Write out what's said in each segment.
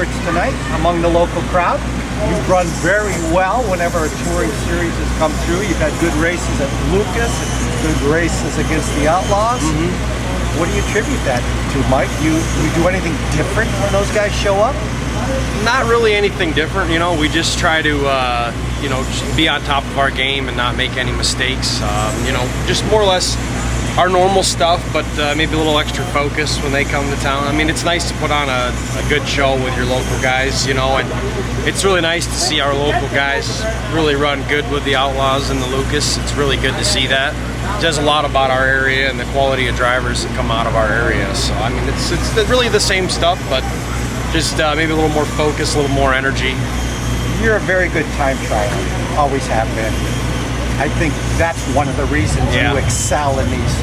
favorites tonight among the local crowd. You've run very well whenever a touring series has come through. You've had good races at Lucas, good races against the Outlaws. What do you attribute that to, Mike? You do anything different when those guys show up? Not really anything different, you know. We just try to, you know, just be on top of our game and not make any mistakes. You know, just more or less our normal stuff, but maybe a little extra focus when they come to town. I mean, it's nice to put on a good show with your local guys, you know, and it's really nice to see our local guys really run good with the Outlaws and the Lucas. It's really good to see that. It says a lot about our area and the quality of drivers that come out of our area. So, I mean, it's really the same stuff, but just maybe a little more focus, a little more energy. You're a very good time trialer, always have been. I think that's one of the reasons you excel in these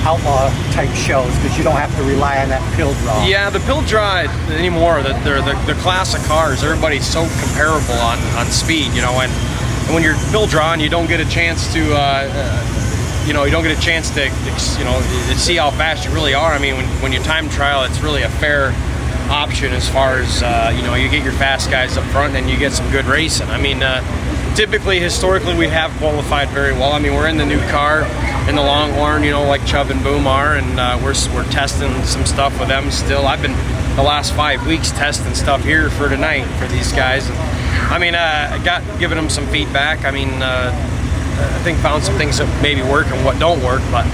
outlaw type shows, because you don't have to rely on that pill draw. Yeah, the pill draw anymore, the class of cars, everybody's so comparable on speed, you know, and when you're pill drawing, you don't get a chance to you know, you don't get a chance to, you know, to see how fast you really are. I mean, when you time trial, it's really a fair option as far as, you know, you get your fast guys up front and you get some good racing. I mean, typically, historically, we have qualified very well. I mean, we're in the new car in the Longhorn, you know, like Chubb and Boom are, and we're testing some stuff with them still. I've been the last 5 weeks testing stuff here for tonight for these guys. And, I mean, I giving them some feedback. I mean, I think found some things that maybe work and what don't work, but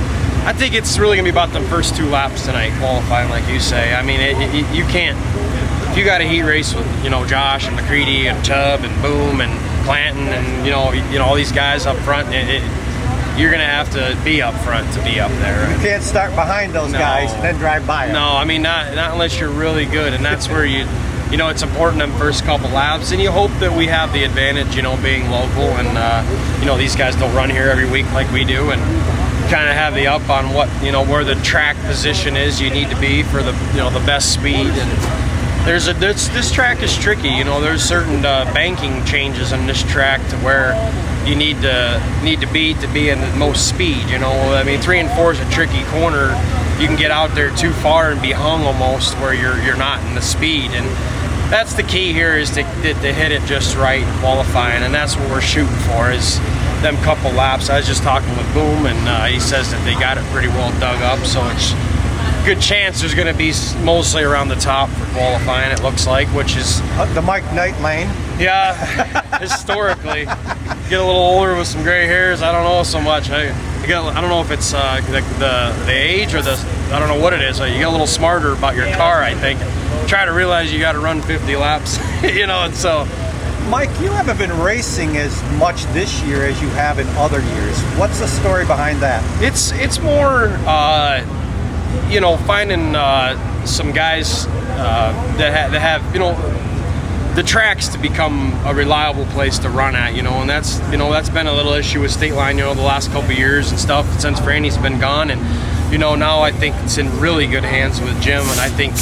I think it's really gonna be about the first 2 laps tonight, qualifying, like you say. I mean, you can't. If you got a heat race with, you know, Josh and McCready and Chubb and Boom and Clanton and you know all these guys up front, you're gonna have to be up front to be up there. You can't start behind those guys and then drive by them. No, I mean not unless you're really good, and that's where you know, it's important them first couple laps, and you hope that we have the advantage, you know, being local, and you know, these guys don't run here every week like we do, and kind of have the up on what, you know, where the track position is you need to be for the, you know, the best speed. And this track is tricky, you know. There's certain banking changes on this track to where you need to be in the most speed, you know. I mean, 3 and 4 is a tricky corner. You can get out there too far and be hung almost where you're not in the speed, and that's the key here, is to hit it just right qualifying, and that's what we're shooting for, is them couple laps. I was just talking with Boom, and he says that they got it pretty well dug up, so it's good chance there's going to be mostly around the top for qualifying, it looks like, which is the Mike Knight lane. Yeah, historically, get a little older with some gray hairs. I don't know so much. I don't know if it's the age or I don't know what it is. You get a little smarter about your car, I think. Try to realize you got to run 50 laps, you know. And so, Mike, you haven't been racing as much this year as you have in other years. What's the story behind that? It's more, you know, finding some guys that have, you know, the tracks to become a reliable place to run at, you know, and that's been a little issue with State Line, you know, the last couple of years and stuff since Franny's been gone, and you know, now I think it's in really good hands with Jim, and I think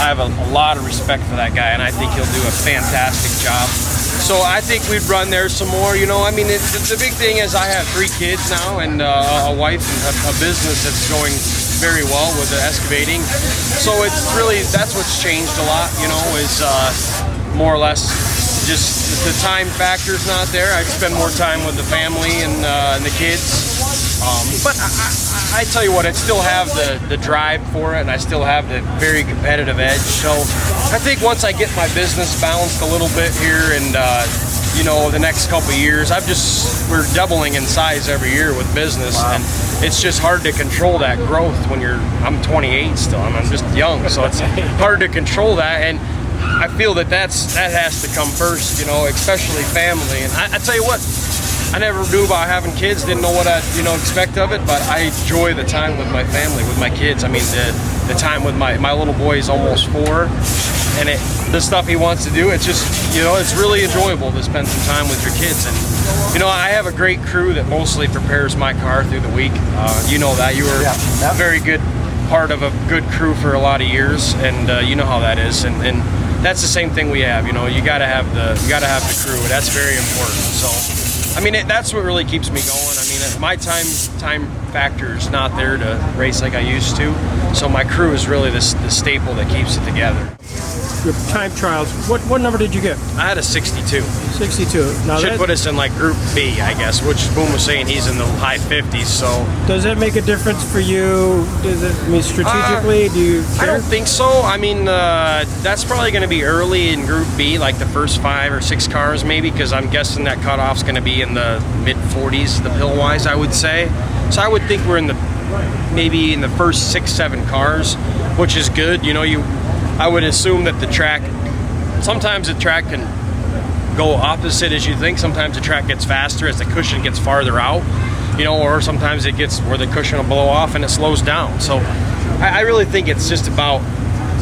I have a lot of respect for that guy, and I think he'll do a fantastic job. So I think we'd run there some more, you know. I mean, the big thing is I have 3 kids now and a wife and a business that's going very well with the excavating. So it's really, that's what's changed a lot, you know, is more or less just the time factor's not there. I spend more time with the family and the kids. But I tell you what, I still have the drive for it, and I still have the very competitive edge. So I think once I get my business balanced a little bit here, and you know, the next couple of years, we're doubling in size every year with business, and it's just hard to control that growth when I'm 28 still, I'm just young, so it's hard to control that, and I feel that has to come first, you know, especially family. And I tell you what, I never knew about having kids, didn't know what I'd, you know, expect of it, but I enjoy the time with my family, with my kids. I mean, the time with my little boy is almost 4, and the stuff he wants to do, it's just, you know, it's really enjoyable to spend some time with your kids. And, you know, I have a great crew that mostly prepares my car through the week. You know that. You were a very good part of a good crew for a lot of years, and you know how that is. And that's the same thing we have. You know, you gotta have the crew. That's very important. So, I mean, that's what really keeps me going. I mean, my time factor is not there to race like I used to. So my crew is really the staple that keeps it together. Your time trials, what number did you get? I had a 62. 62. Now Should put us in like Group B, I guess, which Boom was saying he's in the high 50s. So does that make a difference for you? Does it, I mean, strategically, do you care? I don't think so. I mean, that's probably going to be early in Group B, like the first 5 or 6 cars maybe, because I'm guessing that cutoff's going to be in the mid 40s, the pill-wise, I would say. So I would think we're in maybe in the first 6, 7 cars, which is good. You know, I would assume that sometimes the track can go opposite as you think. Sometimes the track gets faster as the cushion gets farther out, you know, or sometimes it gets where the cushion will blow off and it slows down. So I really think it's just about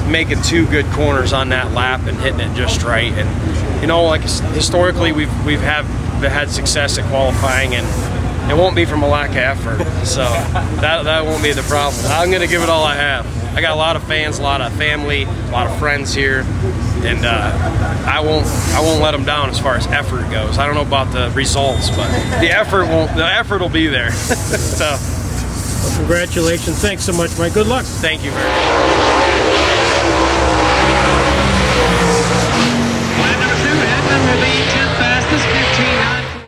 making 2 good corners on that lap and hitting it just right. And, you know, like historically we've had success at qualifying, and it won't be from a lack of effort. So that won't be the problem. I'm going to give it all I have. I got a lot of fans, a lot of family, a lot of friends here, and I won't let them down as far as effort goes. I don't know about the results, but the effort will be there. So Well, congratulations. Thanks so much, Mike. Good luck. thank you very much.